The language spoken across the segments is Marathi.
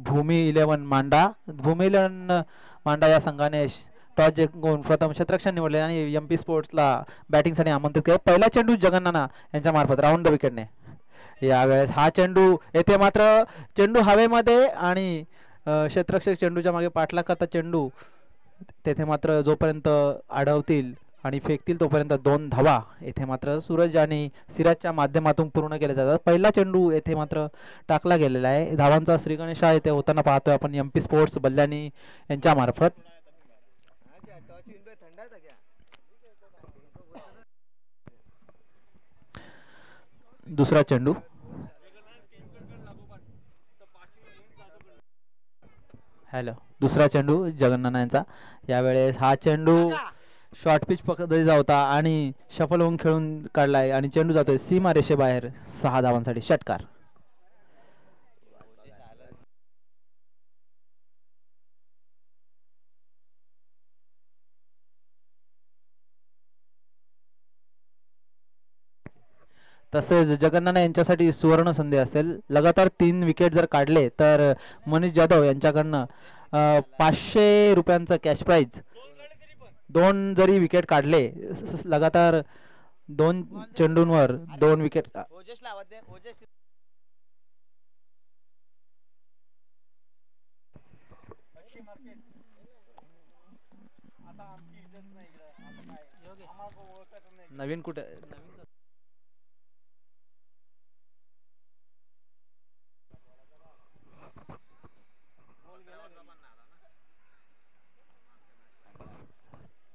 भूमी इलेव्हन मांडा या संघाने टॉस जिंकून प्रथम क्षेत्ररक्षण निवडले आणि MP स्पोर्ट्सला बॅटिंगसाठी आमंत्रित केले. पहिला चेंडू जगन्नाना यांच्या मार्फत राऊंड द विकेटने. यावेळेस हा चेंडू येथे मात्र चेंडू हवेमध्ये आणि क्षेत्ररक्षक चेंडूच्या मागे पाठलाग करता चेंडू तेथे मात्र जोपर्यंत अडवतील आणि फेकतील तोपर्यंत 2 धावा येथे मात्र सूरज आणि सिराजच्या माध्यमातून पूर्ण केले जातात. पहिला चेंडू येथे मात्र टाकला गेलेला आहे. धावांचा श्रीगणेशा येथे होताना पाहतोय आपण MP स्पोर्ट्स बल्ल्यानी यांच्या मार्फत. दुसरा चेंडू दुसरा चेंडू जगन्नाना यांचा. यावेळेस हा चेंडू शॉर्ट पिच पद्धतीचा होता आणि शफल होऊन खेळून काढलाय आणि चेंडू जातोय सीमा रेषेबाहेर 6 धावांसाठी. षटकार. तसेच जगन्नाना यांच्यासाठी सुवर्ण संधी असेल. लगातार 3 विकेट जर काढले तर मनीष जाधव यांच्याकडनं 500 रुपयांचं कॅश प्राइज. 2 जरी विकेट काढले लगातार 2 चेंडूंवर 2 विकेट. नवीन कुठे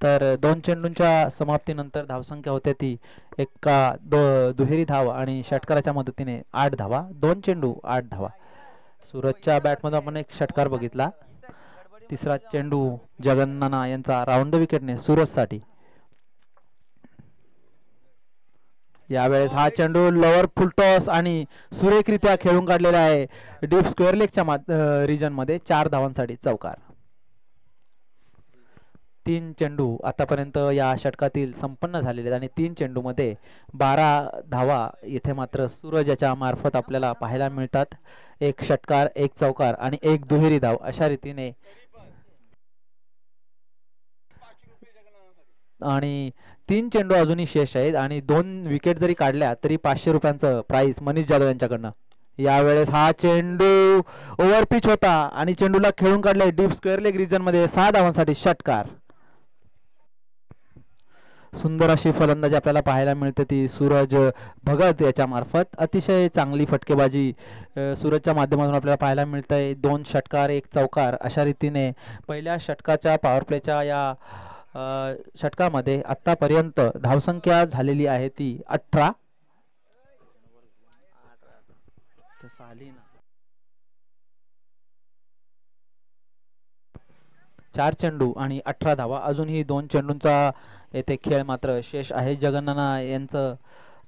तर 2 चेंडूंच्या समाप्तीनंतर धावसंख्या होते ती दुहेरी धाव आणि षटकाराच्या मदतीने 8 धावा. 2 चेंडू 8 धावा. सूरजच्या बॅटमध्ये आपण एक षटकार बघितला. तिसरा चेंडू जगन्नाना यांचा राऊंड द विकेटने सूरजसाठी. यावेळेस हा चेंडू लोअर फुल टॉस आणि सुरेखरित्या खेळून काढलेला आहे डीप स्क्वेअर लेगच्या रिजन मध्ये. 4 धावांसाठी चौकार. 3 चेंडू आतापर्यंत या षटकातील संपन्न झालेले आहेत आणि 3 चेंडू मध्ये 12 धावा येथे मात्र सूरज याच्या मार्फत आपल्याला पाहायला मिळतात. 1 षटकार, 1 चौकार आणि 1 दुहेरी धाव अशा रीतीने. आणि 3 चेंडू अजूनही शेष आहेत आणि 2 विकेट जरी काढल्या तरी 500 रुपयांचं प्राइस मनीष जाधव यांच्याकडनं. यावेळेस हा चेंडू ओव्हर पिच होता आणि चेंडूला खेळून काढले डीप स्क्वेअर लेग रिजन मध्ये. 6 धावांसाठी षटकार. सुंदर अशी फलंदाजी आपल्याला पाहायला मिळते ती सूरज भगत याच्या मार्फत. अतिशय चांगली फटकेबाजी सूरजच्या माध्यमातून आपल्याला पाहायला मिळते. 2 षटकार, 1 चौकार अशा रीतीने पहिल्या षटकाच्या पॉवर प्लेच्या या षटकामध्ये आतापर्यंत धावसंख्या झालेली आहे ती 18. 4 चेंडू आणि 18 धावा. अजूनही 2 चेंडूंचा येथे खेळ मात्र शेष आहे. जगन्नाना यांचं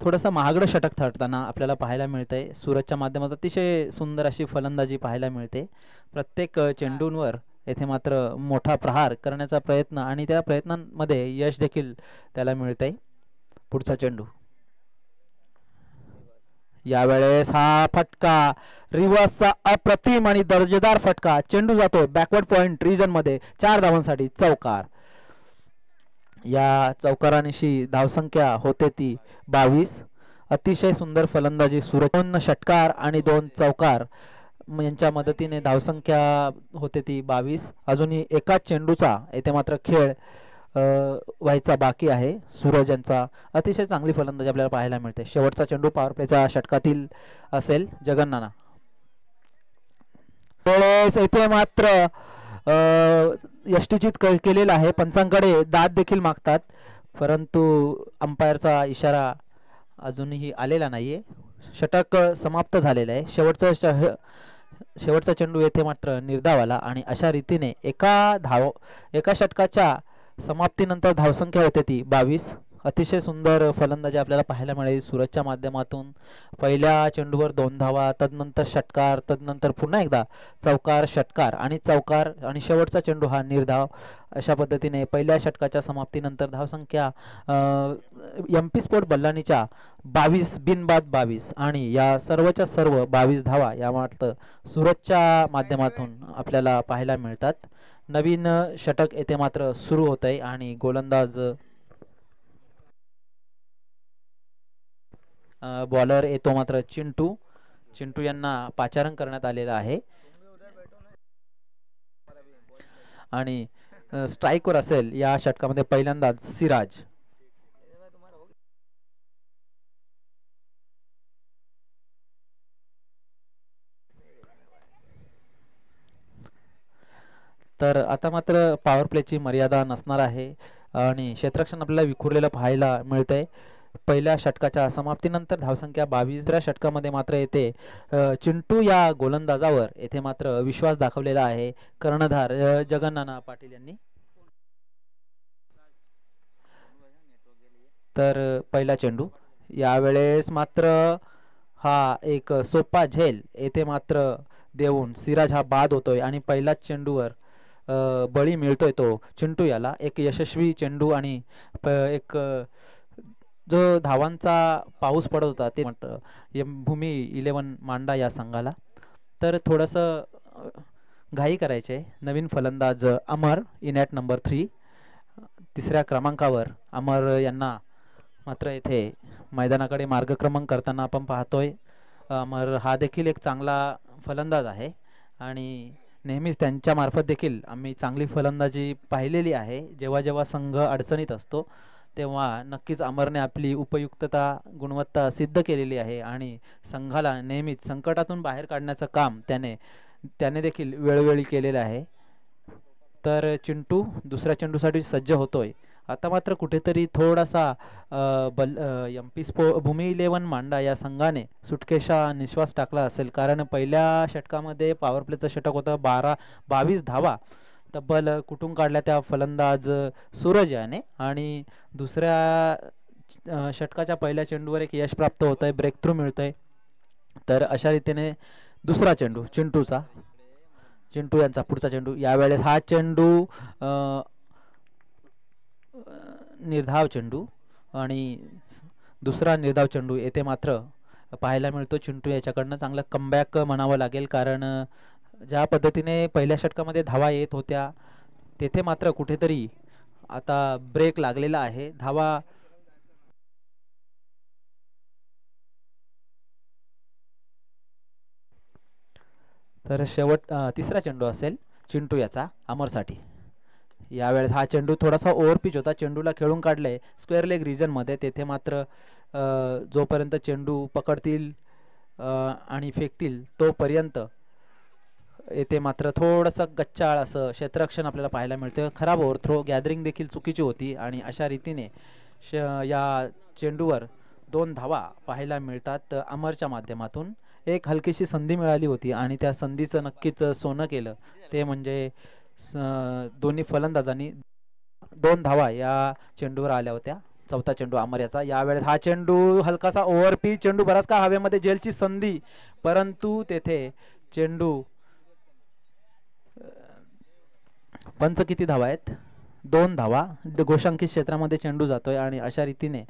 थोडंसं महागडं षटक ठरताना आपल्याला पाहायला मिळतंय. सूरजच्या माध्यमातून अतिशय सुंदर अशी फलंदाजी पाहायला मिळते. प्रत्येक चेंडूंवर येथे मात्र मोठा प्रहार करण्याचा प्रयत्न आणि त्या प्रयत्नांमध्ये यश देखील त्याला मिळतंय. पुढचा चेंडू. यावेळेस हा फटका रिव्हर्सचा अप्रतिम आणि दर्जेदार फटका. चेंडू जातोय बॅकवर्ड पॉइंट रिजन मध्ये. 4 धावांसाठी चौकार. या चौकारानिशी धावसंख्या होते ती 22. अतिशय सुंदर फलंदाजी सूरज. 2 षटकार आणि 2 चौकार यांच्या मदतीने धावसंख्या होते ती 22. अजूनही एकाच चेंडूचा येथे मात्र खेळ व्हायचा बाकी आहे. सूरज यांचा अतिशय चांगली फलंदाजी आपल्याला पाहायला मिळते. शेवटचा चेंडू पॉवर प्लेच्या षटकातील असेल. जगन्नाना येथे मात्र यष्टीचित केलेला आहे. पंचांकडे दाद देखील मागतात परंतु अंपायरचा इशारा अजूनही आलेला नाहीये. षटक समाप्त झालेलं आहे. शेवटचा चेंडू येथे मात्र निर्धाव आला आणि अशा रीतीने एका षटकाच्या समाप्तीनंतर धावसंख्या होते ती 22. अतिशय सुंदर फलंदाजी आपल्याला पाहायला मिळेल सूरजच्या माध्यमातून. पहिल्या चेंडूवर 2 धावा, तदनंतर षटकार, तदनंतर पुन्हा एकदा चौकार, षटकार आणि चौकार आणि शेवटचा चेंडू हा निर्धाव. अशा पद्धतीने पहिल्या षटकाच्या समाप्तीनंतर धावसंख्या MP स्पोर्ट बल्लानीच्या 22 बिनबाद 22 आणि या सर्वच्या सर्व 22 धावा या मात्र सूरजच्या माध्यमातून आपल्याला पाहायला मिळतात. नवीन षटक येथे मात्र सुरू होत आहे आणि गोलंदाज बॉलर येतो मात्र चिंटू यांना पाचारण करण्यात आलेला आहे आणि स्ट्राईकवर असेल या षटकामध्ये पहिल्यांदाच सिराज. तर आता मात्र पॉवर प्लेची मर्यादा नसणार आहे आणि क्षेत्ररक्षण आपल्याला विखुरलेलं पाहायला मिळतंय. पहिल्या षटकाच्या समाप्तीनंतर धावसंख्या 22व्या षटकामध्ये मात्र येथे चिंटू या गोलंदाजावर येथे मात्र विश्वास दाखवलेला आहे कर्णधार जगन्नाना पाटील यांनी. तर पहिला चेंडू यावेळेस मात्र हा एक सोपा झेल येथे मात्र देऊन सिराज हा बाद होतोय आणि पहिल्याच चेंडूवर बळी मिळतोय तो चिंटू याला. एक यशस्वी चेंडू आणि एक जो धावांचा पाऊस पडत होता ते भूमी 11 मांडा या संघाला. तर थोडंसं घाई करायचे. नवीन फलंदाज अमर इन ॲट नंबर 3 तिसऱ्या क्रमांकावर अमर यांना मात्र येथे मैदानाकडे मार्गक्रमण करताना आपण पाहतोय. अमर हा देखील एक चांगला फलंदाज आहे आणि नेहमीच त्यांच्यामार्फत देखील आम्ही चांगली फलंदाजी पाहिलेली आहे. जेव्हा जेव्हा संघ अडचणीत असतो तेव्हा नक्कीच अमरने आपली उपयुक्तता गुणवत्ता सिद्ध केलेली आहे आणि संघाला नेहमीच संकटातून बाहेर काढण्याचं काम त्याने देखील वेळोवेळी केलेलं आहे. तर चिंटू दुसऱ्या चेंडूसाठी सज्ज होतोय. आता मात्र कुठेतरी थोडासा MP स्पोर्ट भूमी 11 मांडा या संघाने सुटकेचा निश्वास टाकला असेल कारण पहिल्या षटकामध्ये पॉवर प्लेचं षटक होतं 22 धावा तब्बल कुठून काढल्या त्या फलंदाज सूरज याने आणि दुसऱ्या षटकाच्या पहिल्या चेंडूवर एक यश प्राप्त होत आहे, ब्रेक थ्रू मिळतंय. तर अशा रीतीने दुसरा चेंडू चिंटू यांचा पुढचा चेंडू. यावेळेस हा चेंडू निर्धाव चेंडू आणि दुसरा निर्धाव चेंडू येथे मात्र पाहायला मिळतो चिंटू याच्याकडनं. चांगलं कमबॅक म्हणावं लागेल कारण ज्या पद्धतीने पहिल्या षटकामध्ये धावा येत होत्या तेथे मात्र कुठेतरी आता ब्रेक लागलेला आहे. धावा तर तिसरा चेंडू असेल चिंटू याचा अमरसाठी. यावेळेस हा चेंडू थोडासा ओव्हर पिच होता. चेंडूला खेळून काढले स्क्वेअर लेग रिजनमध्ये. तेथे मात्र जोपर्यंत चेंडू पकडतील आणि फेकतील तोपर्यंत येथे मात्र थोडंसं गच्चाळ असं क्षेत्ररक्षण आपल्याला पाहायला मिळतं. खराब ओव्हरथ्रो, गॅदरिंग देखील चुकीची होती आणि अशा रीतीने या चेंडूवर 2 धावा पाहायला मिळतात अमरच्या माध्यमातून. एक हलकीशी संधी मिळाली होती आणि त्या संधीचं नक्कीच सोनं केलं ते म्हणजे दोन्ही फलंदाजांनी 2 धावा या चेंडूवर आल्या होत्या. चौथा चेंडू अमर याचा. यावेळेस हा चेंडू हलकासा ओव्हर पिच चेंडू बराच का हवेमध्ये जेलची संधी परंतु तेथे चेंडू पंच किती धावा आहेत 2 धावा गोशांकित क्षेत्रामध्ये चेंडू जातोय आणि अशा रीतीने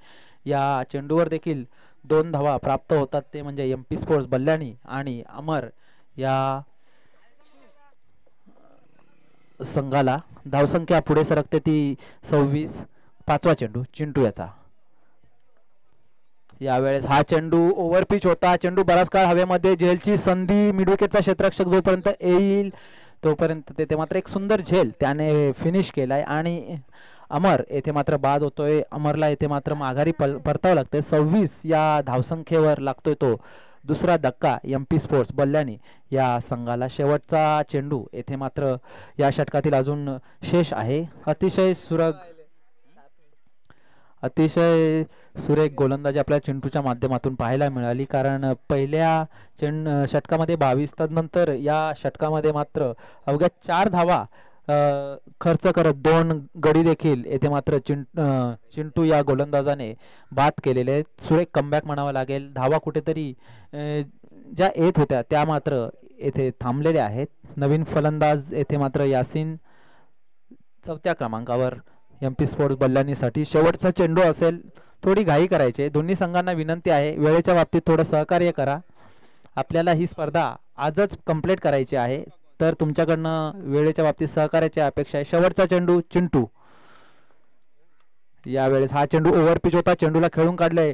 या चेंडूवर देखील 2 धावा प्राप्त होतात ते म्हणजे MP स्पोर्ट्स बल्लानी आणि अमर या संघाला. धावसंख्या पुढे सरकते ती 26. पाचवा चेंडू चिंटू याचा. यावेळेस हा चेंडू ओव्हर पिच होता. चेंडू बराच काळ हवेमध्ये झेलची संधी. मिडविकेटचा क्षेत्ररक्षक जोपर्यंत येईल तोपर्यंत तेथे मात्र एक सुंदर झेल त्याने फिनिश केलाय आणि अमर येथे मात्र बाद होतोय. अमरला येथे मात्र माघारी परतावं लागतंय. 26 या धावसंख्येवर लागतोय तो दुसरा धक्का MP स्पोर्ट्स बल्लानी या संघाला. शेवटचा चेंडू येथे मात्र या षटकातील अजून शेष आहे. अतिशय सुरेख गोलंदाजी आपल्या चिंटूच्या माध्यमातून पाहायला मिळाली कारण पहिल्या षटकामध्ये 22 तदनंतर या षटकामध्ये मात्र अवघ्या 4 धावा खर्च करत 2 गडी देखील येथे मात्र चिंटू या गोलंदाजाने बाद केलेले आहेत. सुरेख कमबॅक म्हणावा लागेल. धावा कुठेतरी ज्या येत होत्या त्या मात्र येथे थांबलेल्या आहेत. नवीन फलंदाज येथे मात्र यासिन 4थ्या क्रमांकावर MP स्पोर्ट्स बल्लानीसाठी. शेवटचा चेंडू असेल. थोडी घाई करायची. दोन्ही संघांना विनंती आहे वेळेच्या बाबतीत थोडं सहकार्य करा. आपल्याला ही स्पर्धा आजच कंप्लीट करायची आहे, तर तुमच्याकडनं वेळेच्या बाबतीत सहकार्याची अपेक्षा आहे. शेवटचा चेंडू चिंटू. यावेळेस हा चेंडू ओव्हर पिच होता. चेंडूला खेळून काढले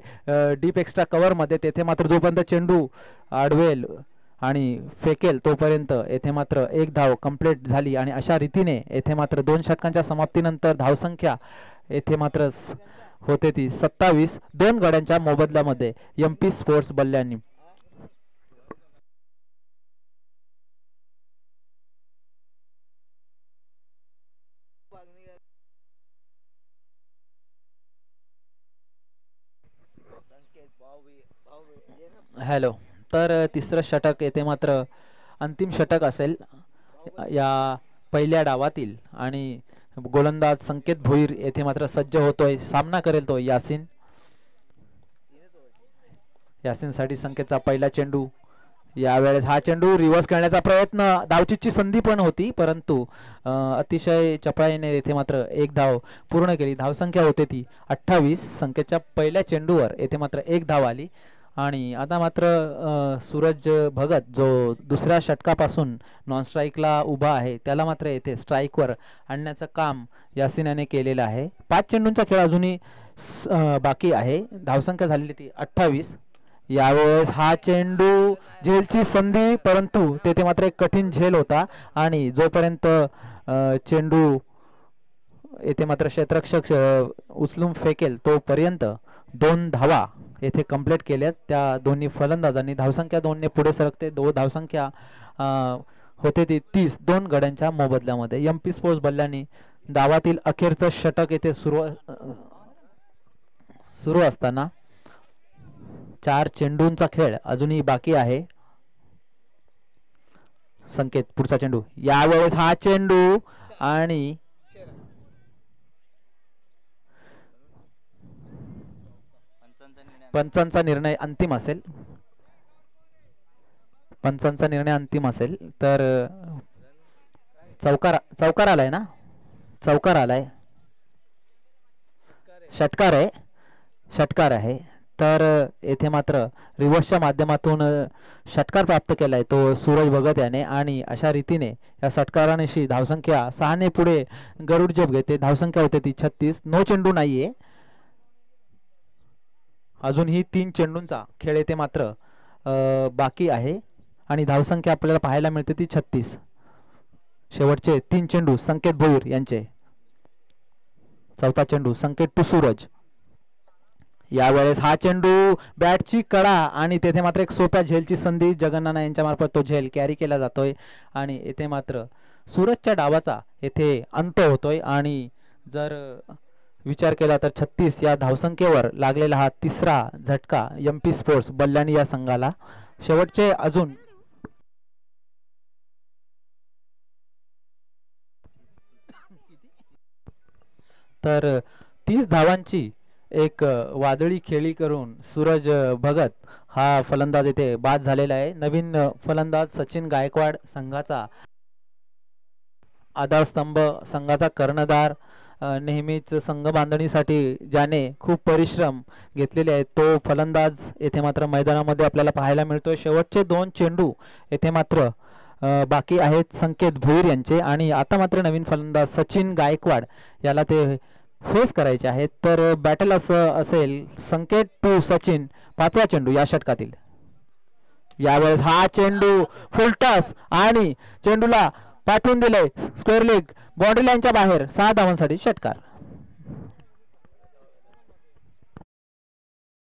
डीप एक्स्ट्रा कव्हर मध्ये. तेथे मात्र जोपर्यंत चेंडू आडवेल आणि फेकेल तोपर्यंत येथे मात्र एक धाव कंप्लीट झाली आणि अशा रीतीने येथे मात्र 2 षटकांच्या समाप्तीनंतर धावसंख्या येथे मात्र होते ती 27. 2 गड्यांच्या मोबदल्यामध्ये MP स्पोर्ट्स बल्लानी. हॅलो. तर तिसरं षटक येथे मात्र अंतिम षटक असेल या पहिल्या डावातील आणि गोलंदाज संकेत भोईर येथे मात्र सज्ज होतोय. सामना करेल तो यासिन. यासिनसाठी संकेतचा पहिला चेंडू. यावेळेस हा चेंडू रिव्हर्स खेळण्याचा प्रयत्न. धावचीची संधी पण होती, परंतु अतिशय चपळाईने येथे मात्र एक धाव पूर्ण केली. धावसंख्या होते ती 28. संकेतच्या पहिल्या चेंडूवर येथे मात्र एक धाव आली. आणि आता मात्र सूरज भगत जो दुसऱ्या षटकापासून नॉन स्ट्राईकला उभा आहे त्याला मात्र येथे स्ट्राईकवर आणण्याचं काम यासिन याने केलेलं आहे. 5 चेंडूंचा खेळ अजूनही बाकी आहे. धावसंख्या झालेली ती 28. यावेळेस हा चेंडू झेलची संधी, परंतु तेथे मात्र एक कठीण झेल होता आणि जोपर्यंत चेंडू येथे मात्र क्षेत्ररक्षक उचलून फेकेल तोपर्यंत 2 धावा येथे कंप्लीट केल्यात त्या दोन्ही फलंदाजांनी. धावसंख्या 2 ने पुढे सरकते. धावसंख्या होते ती 30. 2 गड्यांच्या मोबदल्यामध्ये. MP स्पोर्ट्स बल्लानी डावातील अखेरचं षटक येथे सुरू असताना 4 चेंडूंचा खेळ अजूनही बाकी आहे. संकेत पुढचा चेंडू. यावेळेस हा चेंडू आणि पंचांचा निर्णय अंतिम असेल. पंचांचा निर्णय अंतिम असेल तर चौकार आलाय ना. चौकार आलाय. षटकार आहे. तर येथे मात्र रिव्हर्सच्या माध्यमातून षटकार प्राप्त केलाय तो सूरज भगत याने आणि अशा रीतीने या षटकारानेशी धावसंख्या 6 ने पुढे गरुड जप घेते. धावसंख्या होते ती 36. 9 चेंडू नाहीये. अजूनही 3 चेंडूंचा खेळ येथे मात्र बाकी आहे आणि धावसंख्या आपल्याला पाहायला मिळते ती 36. शेवटचे 3 चेंडू संकेत भोईर यांचे. चौथा चेंडू संकेत टू सूरज. यावेळेस हा चेंडू बॅटची कडा आणि तेथे मात्र एक सोप्या झेलची संधी. जगन्नाना यांच्या मार्फत तो झेल कॅरी केला जातोय आणि येथे मात्र सूरजच्या डावाचा येथे अंत होतोय. आणि जर विचार केला तर 36 या धावसंख्येवर लागलेला हा तिसरा झटका MP स्पोर्ट्स बल्लानी या संघाला. शेवटचे अजून तर 30 धावांची एक वादळी खेळी करून सूरज भगत हा फलंदाज येथे बाद झालेला आहे. नवीन फलंदाज सचिन गायकवाड संघाचा आधारस्तंभ, संघाचा कर्णधार, नेहमीच संघ बांधणीसाठी ज्याने खूप परिश्रम घेतलेले आहेत तो फलंदाज येथे मात्र मैदानामध्ये आपल्याला पाहायला मिळतोय. शेवटचे 2 चेंडू येथे मात्र बाकी आहेत संकेत भोईर यांचे आणि आता मात्र नवीन फलंदाज सचिन गायकवाड याला ते फेस करायचे आहेत. तर बॅटल असं असेल संकेत टू सचिन. 5वा चेंडू या षटकातील. यावेळेस हा चेंडू फुलटॉस आणि चेंडूला पाठवून दिले स्क्वेअर लेग बाउंड्री लाईनच्या बाहेर. 6 धावांसाठी षटकार.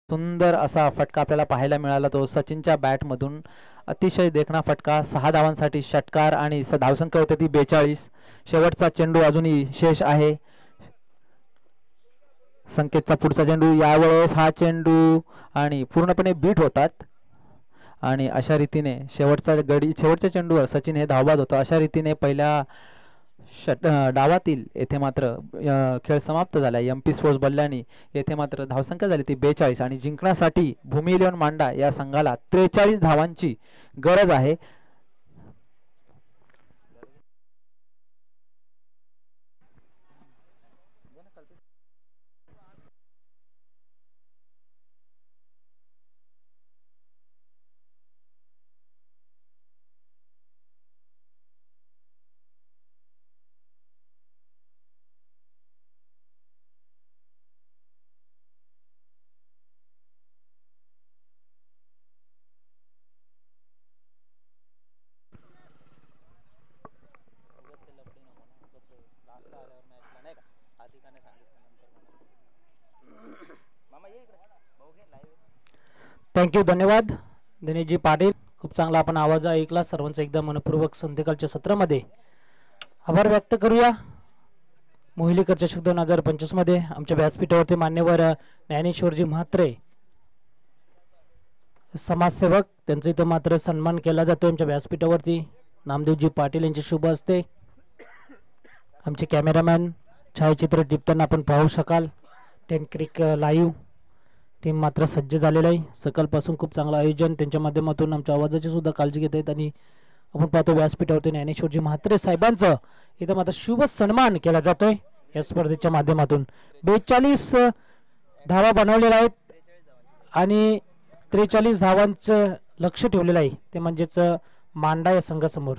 सुंदर असा फटका आपल्याला पाहायला मिळाला तो सचिनच्या बॅट मधून. अतिशय देखणा फटका. 6 धावांसाठी षटकार आणि धावसंख्या होती ती 42. शेवटचा चेंडू अजूनही शेष आहे. संकेतचा पुढचा चेंडू. यावेळेस हा चेंडू आणि पूर्णपणे बीट होतात आणि अशा रीतीने शेवटच्या चेंडूवर सचिन हे धावबाद होतं. अशा रीतीने पहिल्या डावातील येथे मात्र खेळ समाप्त झाला. MP स्पोर्ट्स बल्लानी येथे मात्र धावसंख्या झाली ती 42 आणि जिंकण्यासाठी भूमी इलेव्हन मांडा या संघाला 43 धावांची गरज आहे. थँक्यू, धन्यवाद दिनेशजी पाटील. खूप चांगला आपण आवाज ऐकला. सर्वांचा एकदा मनपूर्वक संध्याकाळच्या सत्रामध्ये आभार व्यक्त करूया. मोहिलीकर चषक 2025 मध्ये आमच्या व्यासपीठावरती मान्यवर ज्ञानेश्वरजी म्हात्रे समाजसेवक त्यांचा इथं मात्र सन्मान केला जातो. आमच्या व्यासपीठावरती नामदेवजी पाटील यांचे शुभ असते. आमचे कॅमेरामॅन छायाचित्र टिपताना आपण पाहू शकाल. 10 क्रिक लाईव्ह टीम मात्र सज्ज झालेलं आहे. सकाळपासून खूप चांगलं आयोजन त्यांच्या माध्यमातून आमच्या आवाजाची सुद्धा काळजी घेत आहेत. आणि आपण पाहतो व्यासपीठावरती ज्ञानेश्वरजी म्हात्रे साहेबांचं इथं मात्र शुभ सन्मान केला जातोय या स्पर्धेच्या माध्यमातून. 42 धावा बनवलेल्या आहेत आणि 43 धावांचं लक्ष ठेवलेलं आहे, ते म्हणजेच मांडा या संघासमोर.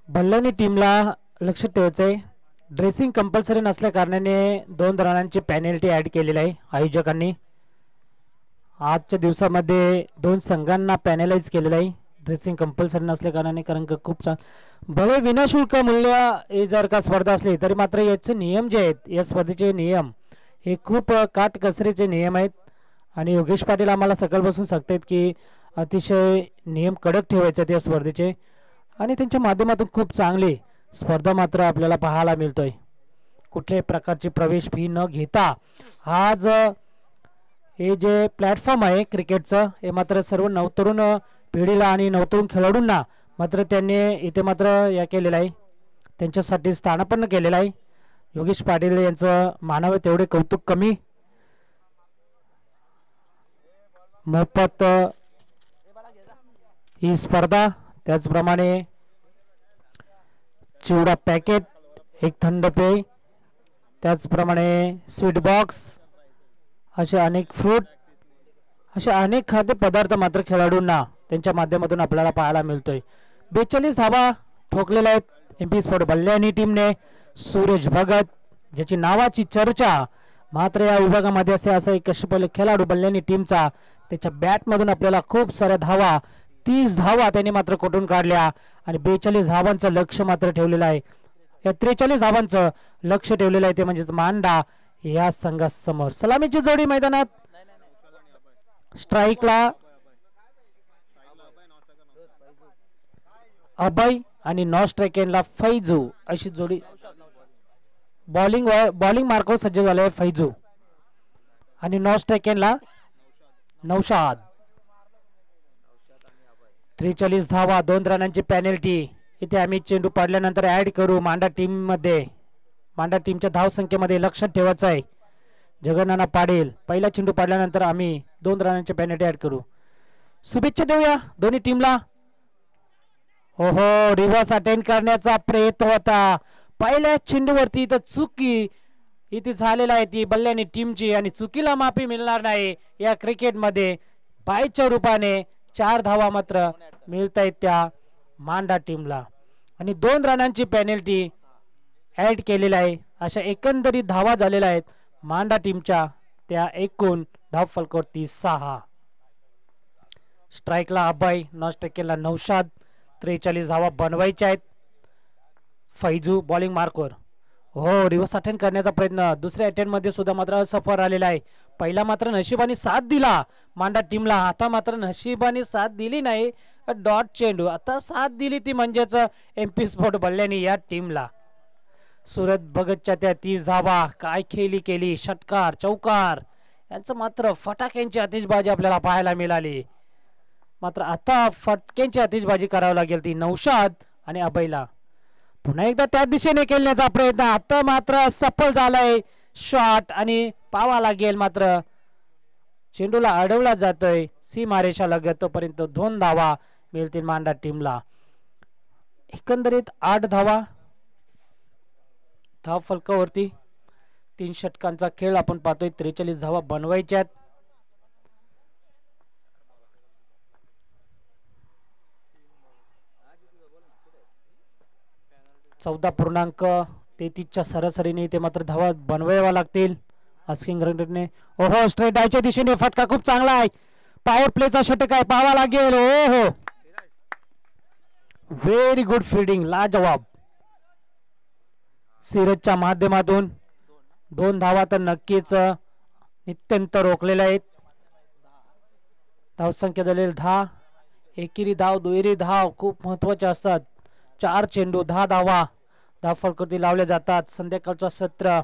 बल्लानी टीमला लक्ष ठेवायचंय. ड्रेसिंग कंपल्सरी नसल्या कारणाने 2 रनांची पेनल्टी ऍड केलेली आहे आयोजकांनी. आजच्या दिवसामध्ये 2 संघांना पॅनलाइज केलेलं आहे ड्रेसिंग कंपल्सरी नसल्या कारणाने. कारण का खूप भले विनाशुल्क मूल्य हे जर का स्पर्धा असली तरी मात्र याचे नियम जे आहेत, या स्पर्धेचे नियम हे खूप काटकसरीचे नियम आहेत. आणि योगेश पाटील आम्हाला सकाळपासून सांगतायत की अतिशय नियम कडक ठेवायचे आहेत या स्पर्धेचे. आणि त्यांच्या माध्यमातून खूप चांगली स्पर्धा मात्र आपल्याला पाहायला मिळतोय. कुठल्याही प्रकारची प्रवेश फी न घेता आज हे जे प्लॅटफॉर्म आहे क्रिकेटचं, हे मात्र सर्व नवतरुण पिढीला आणि नवतरुण खेळाडूंना मात्र त्यांनी इथे मात्र या केलेलं आहे, त्यांच्यासाठी स्थानापन्न केलेलं आहे. योगेश पाटील यांचं मानावं तेवढे कौतुक कमी. मोफत ही स्पर्धा, त्याचप्रमाणे चिवडा पॅकेट, एक थंड पेय, त्याचप्रमाणे स्वीट बॉक्स, असे अनेक फ्रूट, असे अनेक खाद्यपदार्थ मात्र खेळाडूंना त्यांच्या माध्यमातून आपल्याला पाहायला मिळतोय. 42 धावा ठोकलेल्या आहेत MP स्पोर्ट्स बल्लानी टीमने. सूरज भगत ज्याची नावाची चर्चा मात्र या विभागामध्ये असं एक कष्टपल खेळाडू बल्लानी टीमचा, त्याच्या बॅटमधून आपल्याला खूप साऱ्या धावा, 30 धावा त्यांनी मात्र कोठून काढल्या आणि 42 धावांचं लक्ष मात्र ठेवलेलं आहे. या 43 धावांचं लक्ष ठेवलेलं आहे ते म्हणजेच मांडा या संघासमोर. सलामीची जोडी मैदानात. स्ट्राईकला अभय आणि नॉन स्ट्राईकला फैजू अशी जोडी. बॉलिंग मार्कवर सज्ज झाले फैजू आणि नॉन स्ट्राईकला नौशाद. 43 धावा, 2 रनांची पेनल्टी इथे आम्ही चेंडू पाडल्यानंतर ऍड करू मांडा टीम मध्ये. मांडा टीमच्या धाव संख्येमध्ये लक्षात ठेवायचं आहे. जगन्नाना पाडेल पहिला चेंडू पाडल्यानंतर आम्ही 2 रनांची पेनल्टी ऍड करू. शुभेच्छा देऊया दोन्ही टीमला. हो हो, रिव्हर्स अटेंड करण्याचा प्रयत्न होता पहिल्या चेंडूवरती, इथं चुकी इथे झालेला आहे ती बल्लानी टीमची आणि चुकीला माफी मिळणार नाही या क्रिकेटमध्ये. बायच्या रूपाने 4 धावा मात्र मिळत आहेत त्या मांडा टीमला आणि 2 रनांची पेनल्टी ऍड केलेली आहे. अशा एकंदरीत धावा झालेल्या आहेत मांडा टीमच्या, त्या एकूण धाव फलकावरती 6. स्ट्राईकला अभय, नॉन स्ट्राईकला नौशाद. 43 धावा बनवायच्या आहेत. फैजू बॉलिंग मार्कवर. हो, रिव्हर्स अटेंड करण्याचा प्रयत्न दुसऱ्या अटेंड मध्ये सुद्धा मात्र असफल आलेला आहे. पहिला मात्र नशिबाने साथ दिला मांडा टीमला, आता मात्र नशिबाने साथ दिली नाही. डॉट चेंडू आता साथ दिली ती म्हणजेच MP स्पोर्ट्स बल्लानी या टीमला. सुरत भगतच्या त्या 30 धावा काय खेळी केली, षटकार चौकार यांचं मात्र फटाक्यांची आतिषबाजी आपल्याला पाहायला मिळाली. मात्र आता फटक्यांची आतिषबाजी करावी लागेल ती नौशाद आणि अभयला. पुन्हा एकदा त्या दिशेने खेळण्याचा प्रयत्न आता मात्र सफल झालाय. शॉट आणि पावा लागेल मात्र चेंडूला अडवला जातोय सीमारेषा लगत. तोपर्यंत 2 धावा मिळतील मांडा टीमला. एकंदरीत 8 धावा धाव फलकावरती. 3 षटकांचा खेळ आपण पाहतोय. 43 धावा बनवायच्यात. .33च्या सरासरीने ते मात्र धावा बनवाव्या लागतील आस्किंग रनने. ओहो स्ट्रेट डायच्या दिशेने फटका खूप चांगला आहे. पॉवर प्लेचा षटक आहे पाहावा लागेल. ओहो व्हेरी गुड फिल्डिंग लाजवाब. सिरजच्या माध्यमातून 2 धावा तर नक्कीच नित्यंत रोखलेल्या आहेत. धावसंख्या झालेली 10. एकेरी धाव दुहेरी धाव खूप महत्वाचे असतात. 4 चेंडू 10 धावा धाव फलकावरती लावले जातात. संध्याकाळचा सत्र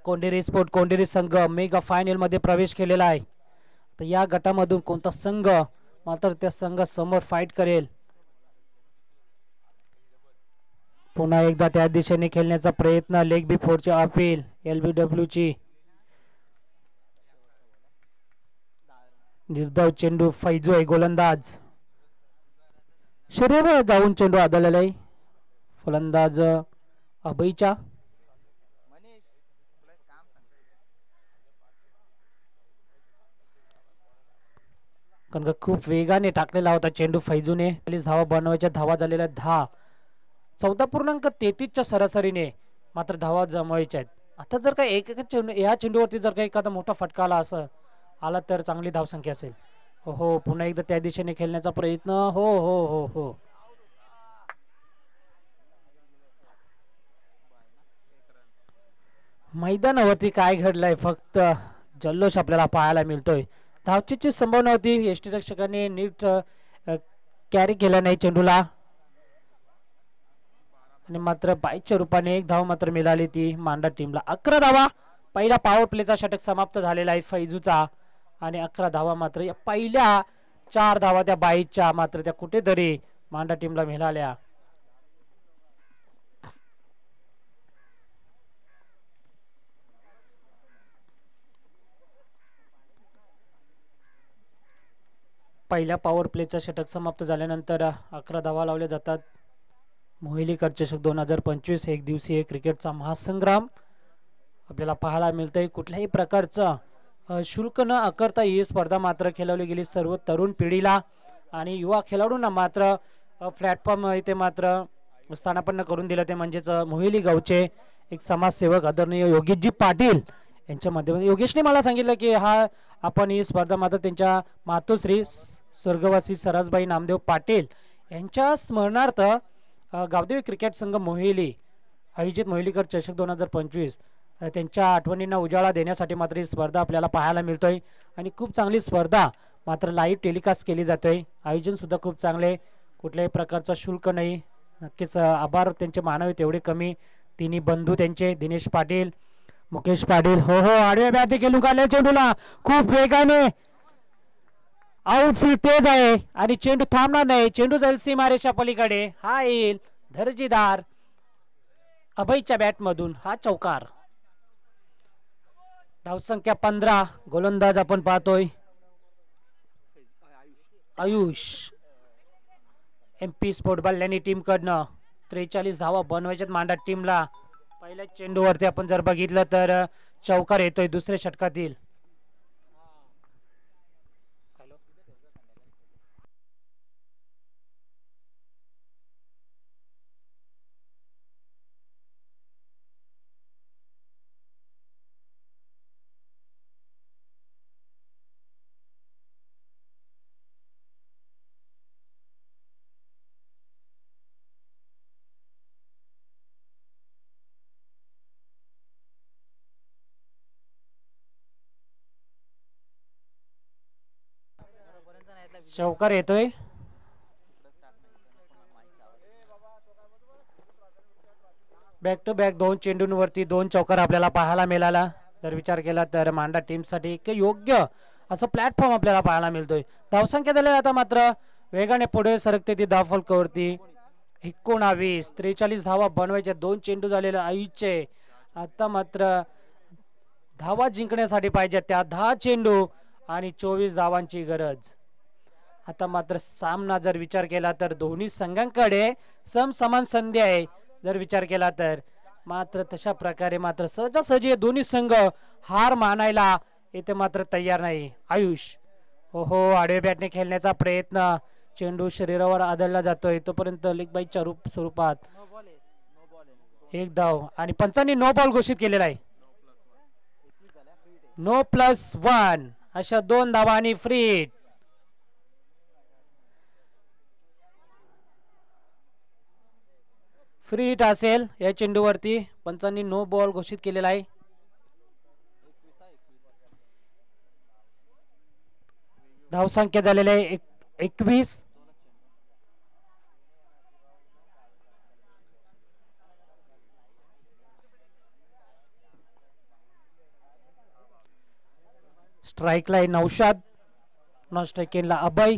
कोंडेरी स्पोर्ट कोंडेरी संघ मेगा फायनल मध्ये प्रवेश केलेला आहे. तर या गटामधून कोणता संघ मात्र त्या संघासमोर फाईट करेल. पुन्हा एकदा त्या दिशेने खेळण्याचा प्रयत्न. लेग बी फोरची अपील LBW ची. निर्धाव चेंडू फैजू आहे गोलंदाज. शरीरावर जाऊन चेंडू आदळलेला आहे. फलंदाज अभयच्या. कारण का खूप वेगाने टाकलेला होता चेंडू फैजूने. 40 धावा बनवायच्या. धावा झालेल्या 10. 14.33च्या सरासरीने मात्र धावा जमवायच्या आहेत. आता जर का एक चेंडू या चेंडूवरती जर का एखादा मोठा फटका आला तर चांगली धावसंख्या असेल. हो पुन्हा एकदा त्या दिशेने खेळण्याचा प्रयत्न. हो हो हो हो मैदानावरती काय घडलंय फक्त जल्लोष आपल्याला पाहायला मिळतोय. धावचीची संभावना होती. यष्टीरक्षकांनी नीट कॅरी केला नाही चेंडूला आणि मात्र बाईच्या रूपाने 1 धाव मात्र मिळाली ती मांडा टीमला. 11 धावा. पहिला पॉवर प्लेचा षटक समाप्त झालेला आहे फैजूचा आणि 11 धावा मात्र या पहिल्या 4 धावा त्या बाईच्या मात्र त्या कुठेतरी मांडा टीमला मिळाल्या. पहिल्या पॉवर प्लेचा षटक समाप्त झाल्यानंतर 11 धावा लावल्या जातात. मोहिलीकर चषक 2025 एक दिवसीय क्रिकेटचा महासंग्राम आपल्याला पाहायला मिळतंय. कुठल्याही प्रकारचं शुल्क न आकारता ही स्पर्धा मात्र खेळवली गेली सर्व तरुण पिढीला आणि युवा खेळाडूंना मात्र प्लॅटफॉर्म इथे मात्र स्थानापन्न करून दिलं. ते म्हणजेच मोहिली गावचे एक समाजसेवक आदरणीय योगेशजी पाटील यांच्या माध्यमातून. योगेशने मला सांगितलं की आपण ही स्पर्धा मात्र त्यांच्या मातोश्री स्वर्गवासी सरासबाई नामदेव पाटील यांच्या स्मरणार्थ गावदेवी क्रिकेट संघ मोहिली आयोजित मोहिलीकर चषक 2025 त्यांच्या आठवणींना उजाळा देण्यासाठी मात्र ही स्पर्धा आपल्याला पाहायला मिळतोय आणि खूप चांगली स्पर्धा मात्र लाईव्ह टेलिकास्ट केली जातोय. आयोजन सुद्धा खूप चांगले. कुठल्याही प्रकारचा शुल्क नाही. नक्कीच आभार त्यांचे मानावे तेवढे कमी. तिन्ही बंधू त्यांचे दिनेश पाटील मुकेश पाटील. हो हो आडव्या बॅट देखील लुकाले चेंडूला खूप वेगाने. आउटफील्ड तेज आहे आणि चेंडू थांबणार नाही. चेंडू जाईल सीमारेषा पलीकडे. हा येईल दर्जेदार अभयच्या बॅट मधून हा चौकार. धावसंख्या 15. गोलंदाज आपण पाहतोय Ayush. MP sport Ballani team कडनं 43 धावा बनवायच्यात मांडा टीमला. पहिल्या चेंडूवरती आपण जर बघितलं तर चौकार येतोय दुसऱ्या षटकातील. चौकार येतोय. बॅक टू बॅक 2 चेंडूंवरती 2 चौकार आपल्याला पाहायला मिळाला. जर विचार केला तर मांडा टीमसाठी एक योग्य असं प्लॅटफॉर्म आपल्याला पाहायला मिळतोय. धावसंख्या झाली आता मात्र वेगाने पुढे सरकते ती धावफलकावरती. 19 43 धावा बनवायच्या. 2 चेंडू झालेले आयुषचे. आता मात्र धावा जिंकण्यासाठी पाहिजे त्या 10 चेंडू आणि 24 धावांची गरज. आता मात्र सामना जर विचार केला तर दोन्ही संघांकडे समसमान संधी आहे. जर विचार केला तर मात्र तशा प्रकारे मात्र सहजासहजी दोन्ही संघ हार मानायला इथे मात्र तयार नाही. आयुष हो आडवे बॅटने खेळण्याचा प्रयत्न. चेंडू शरीरावर आदळला जातोय तोपर्यंत लेग बाईच्या स्वरूपात एक धाव आणि पंचांनी नो बॉल घोषित केलेला आहे. नो +1 अशा 2 धावा आणि फ्री हिट. फ्री हिट असेल या चेंडूवरती. पंचांनी नो बॉल घोषित केलेला आहे. धावसंख्या झालेली आहे 21. स्ट्राइकला आहे नौशाद. नॉन स्ट्राइकिंगला अभय.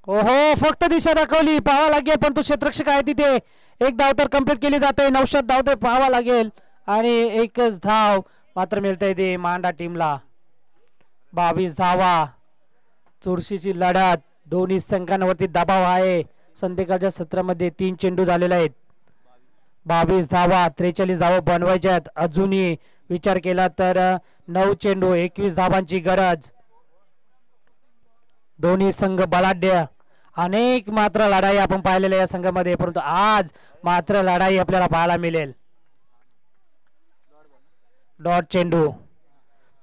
ओहो फक्त दिशा दाखवली पाहावा लागेल पण तो क्षेत्ररक्षक आहे तिथे. एक धाव तर कंप्लीट केली जाते. नौशाद धाव तर पाहावा लागेल आणि एकच धाव मात्र मिळते ते मांडा टीमला. 22 धावा. चुरशीची लढत. दोन्ही संघांवरती दबाव आहे. संध्याकाळच्या सत्रामध्ये 3 चेंडू झालेले आहेत. 22 धावा 43 धावा बनवायच्यात. अजूनही विचार केला तर 9 चेंडू 21 धावांची गरज. दोन्ही संघ बलाढ्य. अनेक मात्र लढाई आपण पाहिलेल्या या संघामध्ये परंतु आज मात्र लढाई आपल्याला पाहायला मिळेल. डॉट चेंडू.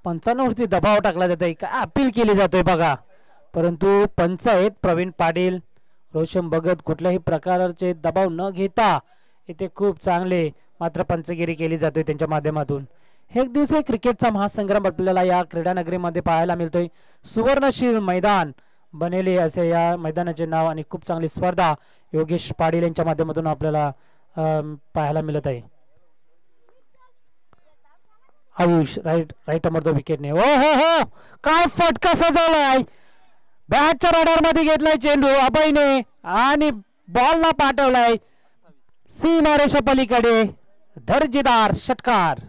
पंचांवरती दबाव टाकला जातोय. काय अपील केली जातोय बघा. परंतु पंच आहेत प्रवीण पाटील रोशन भगत. कुठल्याही प्रकारचे दबाव न घेता इथे खूप चांगले मात्र पंचगिरी केली जाते त्यांच्या माध्यमातून. एक दिवसीय क्रिकेटचा महासंग्राम आपल्याला या क्रीडा नगरीमध्ये पाहायला मिळतोय. सुवर्णशील मैदान बनेले असे या मैदानाचे नाव आणि खूप चांगली स्पर्धा योगेश पाटील यांच्या माध्यमातून आपल्याला पाहायला मिळत आहे. आयुष राईट अमर विकेटने. ओ हो काय फटका सजवलाय. बॅटच्या रडार मध्ये घेतलाय चेंडू अभयने आणि बॉलला पाठवलाय सीमारेषा पलीकडे. दर्जेदार षटकार.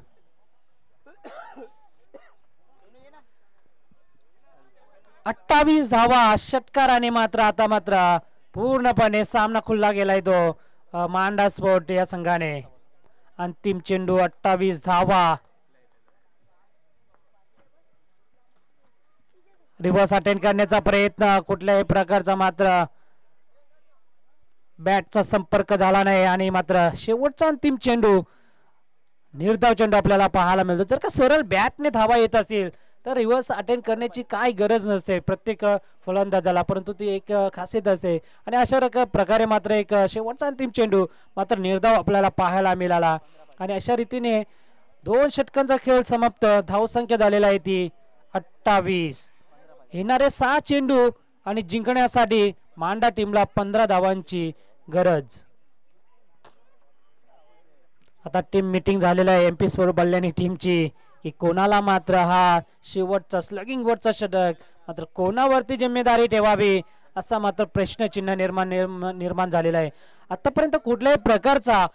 28 धावा षटकाराने मात्र आता मात्र पूर्णपणे सामना खुल्ला गेलाय तो मांडा स्पोर्ट या संघाने. अंतिम चेंडू 28 धावा. रिव्हर्स अटेंड करण्याचा प्रयत्न. कुठल्याही प्रकारचा मात्र बॅटचा संपर्क झाला नाही आणि मात्र शेवटचा अंतिम चेंडू निर्धाव चेंडू आपल्याला पाहायला मिळतो. जर का सरळ बॅटने धावा येत असतील तर रिव्हर्स अटेंड करण्याची काय गरज नसते प्रत्येक फलंदाजाला. परंतु ती एक खासियत असते आणि अशा प्रकारे मात्र एक शेवटचा अंतिम चेंडू मात्र निर्धाव आपल्याला पाहायला मिळाला आणि अशा रीतीने 2 षटकांचा खेळ समाप्त. धावसंख्या झालेला आहे ती 28. येणारे 6 चेंडू आणि जिंकण्यासाठी मांडा टीमला 15 धावांची गरज. आता टीम मीटिंग झालेला आहे एमपी स्वरूप बल्ल्यानी टीमची की कोणाला मात्र हा शेवटचा स्लगिंग वरचा षटक मात्र कोणावरती जिम्मेदारी ठेवावी असा मात्र प्रश्नचिन्ह निर्माण झालेला आहे. आतापर्यंत कुठल्याही प्रकारचा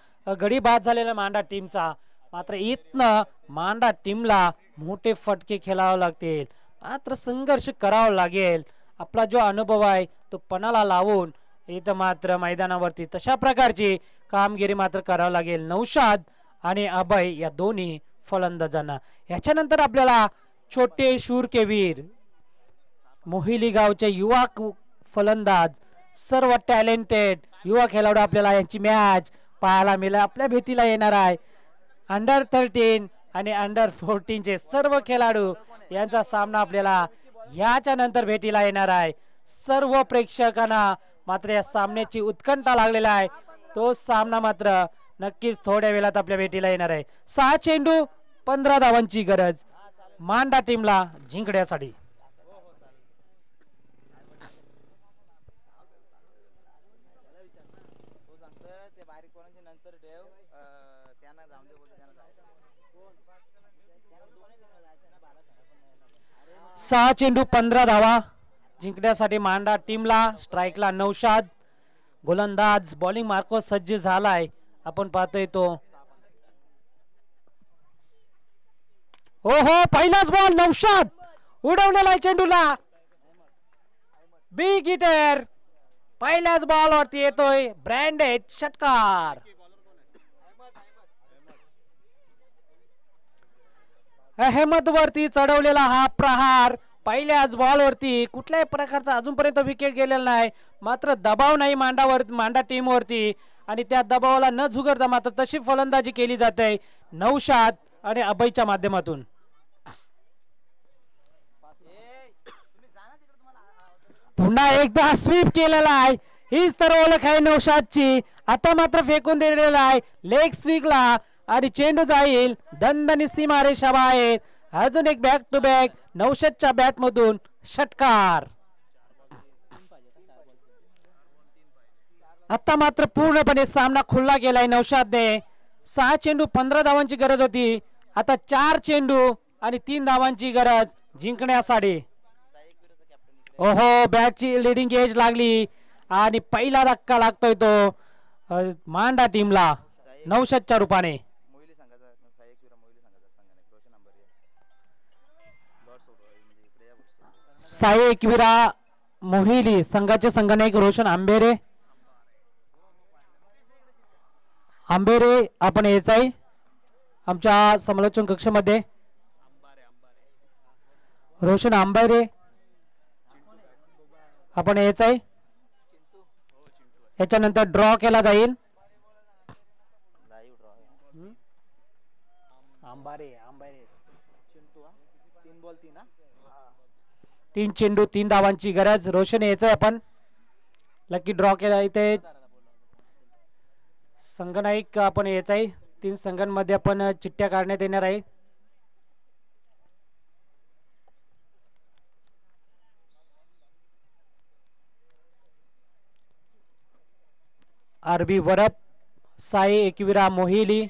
गडी बाद झालेला मांडा टीमचा मात्र इथनं मांडा टीमला मोठे फटके खेळावे लागतील. मात्र संघर्ष करावा लागेल. आपला जो अनुभव आहे तो पणाला लावून इथं मात्र मैदानावरती तशा प्रकारची कामगिरी मात्र करावं लागेल नौशाद आणि अभय या दोन्ही फलंदाजांना. याच्यानंतर आपल्याला छोटे शूरके वीर मोहिली गावचे युवा फलंदाज सर्व टॅलेंटेड युवा खेळाडू आपल्याला यांची मॅच पाहायला मिळेल. आपल्या भेटीला येणार आहे अंडर 13 आणि अंडर 14 चे सर्व खेळाडू यांचा सामना आपल्याला याच्या नंतर भेटीला येणार आहे. सर्व प्रेक्षकांना मात्र या सामन्याची उत्कंठा लागलेला आहे. तो सामना मात्र नक्कीच थोड्या वेळात आपल्या भेटीला येणार आहे. 6 चेंडू 15 धावांची गरज मांडा टीमला जिंकण्यासाठी. सहा चेंडू 15 धावा जिंकण्यासाठी मांडा टीमला. स्ट्राईकला नौशाद, गोलंदाज बॉलिंग मार्कवर सज्ज झालाय. आपण पाहतोय तो. हो हो, पहिलाच बॉल नौशाद उडवलेला आहे चेंडूला. बिग हिटर पहिल्याच बॉल वरती येतोय. ब्रँडेड षटकार. अहमद वरती चढवलेला हा प्रहार पहिल्याच बॉल वरती. कुठल्याही प्रकारचा अजूनपर्यंत विकेट गेलेला नाही. मात्र दबाव नाही मांडा टीम वरती आणि त्या दबावाला न झुगरता मात्र तशी फलंदाजी केली जाते नौशाद आणि अभयच्या माध्यमातून. पुन्हा एकदा स्वीप केलेला आहे. हीच तर ओळख आहे नौशादची. आता मात्र फेकून दिलेला आहे लेग स्वीपला आणि चेंडू जाईल दणदणीत सीमारेषा बाहेर. अजून एक बॅक टू बॅक नौशादच्या बॅट मधून षटकार. आता मात्र पूर्णपणे सामना खुल्ला गेलाय नौशादने. 6 चेंडू 15 धावांची गरज होती. आता 4 चेंडू आणि 3 धावांची गरज जिंकण्यासाठी. ओहो, बॅटची लिडिंग एज लागली आणि पहिला धक्का लागतोय तो मांडा टीमला नौशादच्या रूपाने. साई एकविरा मोहिली संघाचे संघनायक रोशन आंबेरे. आंबेरे आपण यायचं आहे आमच्या समालोचन कक्षामध्ये. रोशन आंबेरे आपण यायचं आहे. याच्यानंतर ड्रॉ केला जाईल. आंबारे 3 चेंडू 3 धावांची गरज. रोशन यायचंय आपण. लकी ड्रॉ केला इथे संघनायक आपण यायचं आहे. 3 संघांमध्ये आपण चिठ्ठ्या काढण्यात येणार आहे. आरबी वरप, साई एकविरा मोहिली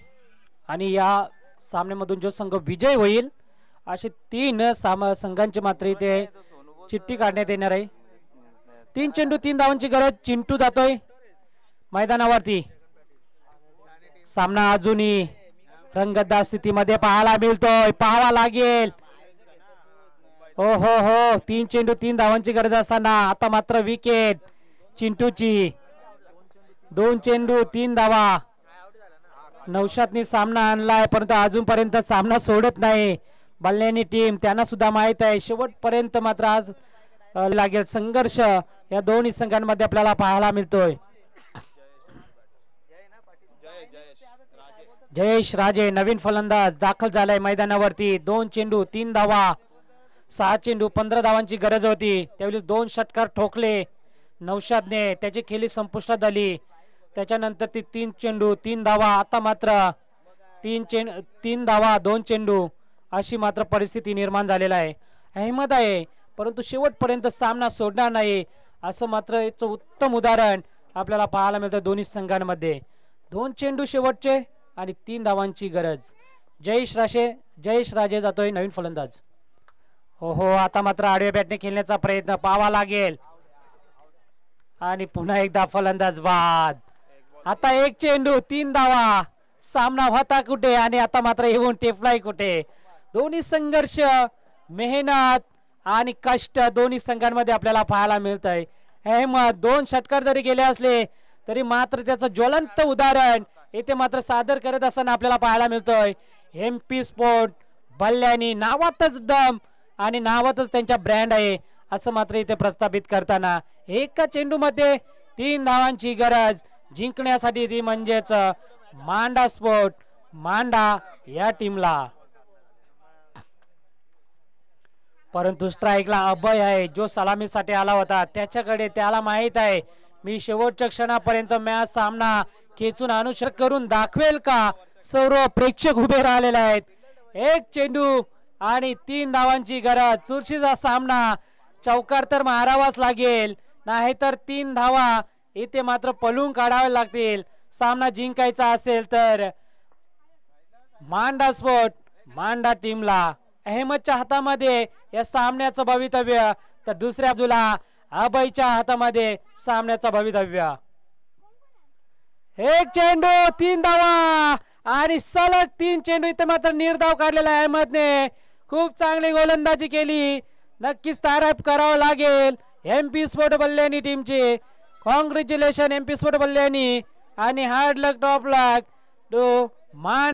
आणि या सामन्यामधून जो संघ विजय होईल असे 3 संघांची मात्र इथे चिठ्ठी काढण्यात येणार आहे. 3 चेंडू 3 धावांची गरज. चिंटू जातोय मैदानावरती. सामना अजूनही रंगतदार स्थितीमध्ये पाहायला मिळतोय. पाहावा लागेल. हो हो हो, 3 चेंडू 3 धावांची गरज असताना आता मात्र विकेट चिंटूची. 2 चेंडू 3 धावा. नौशादनी सामना आणलाय परंतु अजूनपर्यंत सामना सोडत नाही बल्लेनी टीम. त्यांना सुद्धा माहित आहे शेवटपर्यंत मात्र आज लागेल संघर्ष या दोन्ही संघांमध्ये आपल्याला पाहायला मिळतोय. जयेश राजे नवीन फलंदाज दाखल झालाय मैदानावरती. 2 चेंडू 3 धावा. 6 चेंडू 15 धावांची गरज होती. त्यावेळी 2 षटकार ठोकले नौशादने. त्याची खेळी संपुष्टात आली. त्याच्यानंतर ती 3 चेंडू 3 धावा. आता मात्र 3 धावा 2 चेंडू अशी मात्र परिस्थिती निर्माण झालेला आहे. अहमद आहे परंतु शेवटपर्यंत सामना सोडणार नाही असं मात्र याचं उत्तम उदाहरण आपल्याला पाहायला मिळतं दोन्ही संघांमध्ये. 2 चेंडू शेवटचे आणि 3 धावांची गरज. जयेश राजे जातोय नवीन फलंदाज. हो हो, आता मात्र आडव्या बॅटने खेळण्याचा प्रयत्न पाहावा लागेल आणि पुन्हा एकदा फलंदाज बाद. आता 1 चेंडू 3 धावा. सामना होता कुठे आणि आता मात्र येऊन टेपलाय कुठे. दोन्ही संघर्ष, मेहनत आणि कष्ट दोन्ही संघांमध्ये आपल्याला पाहायला मिळतंय. अहमद 2 षटकार जरी गेले असले तरी मात्र त्याचं ज्वलंत उदाहरण येथे मात्र सादर करत असताना आपल्याला पाहायला मिळतोय. MP स्पोर्ट बल्ल्यानी नावातच दम आणि नावातच त्यांच्या ब्रँड आहे असं मात्र इथे प्रस्थापित करताना. एका चेंडू मध्ये 3 धावांची गरज जिंकण्यासाठी ती म्हणजेच मांडा स्पोर्ट मांडा या टीमला. परंतु स्ट्राईकला अभय आहे जो सलामीसाठी आला होता. त्याच्याकडे त्याला माहित आहे मी शेवटच्या क्षणापर्यंत मॅच सामना खेचून आणू करून दाखवेल का. सर्व प्रेक्षक उभे राहिलेले आहेत. 1 चेंडू आणि 3 धावांची गरज. चुरशीचा सामना. चौकार तर मारावाच लागेल नाहीतर 3 धावा इथे मात्र पळून काढावे लागतील सामना जिंकायचा असेल तर. मांडा स्पोर्ट मांडा टीमला अहमदच्या हातामध्ये या सामन्याचं भवितव्य, तर दुसऱ्या बाजूला अभयच्या हातामध्ये सामन्याचं भवितव्य. एक चेंडू 3 धावा आणि सलग 3 चेंडू इथे मात्र निर्धाव काढलेला आहे अहमदने. खूप चांगली गोलंदाजी केली. नक्कीच तारीफ करावं लागेल MP स्पोर्ट बल्ल्यानी टीमची. कॉंग्रॅच्युलेशन MP स्पोर्ट बल्ल्यानी आणि hard luck top luck to मान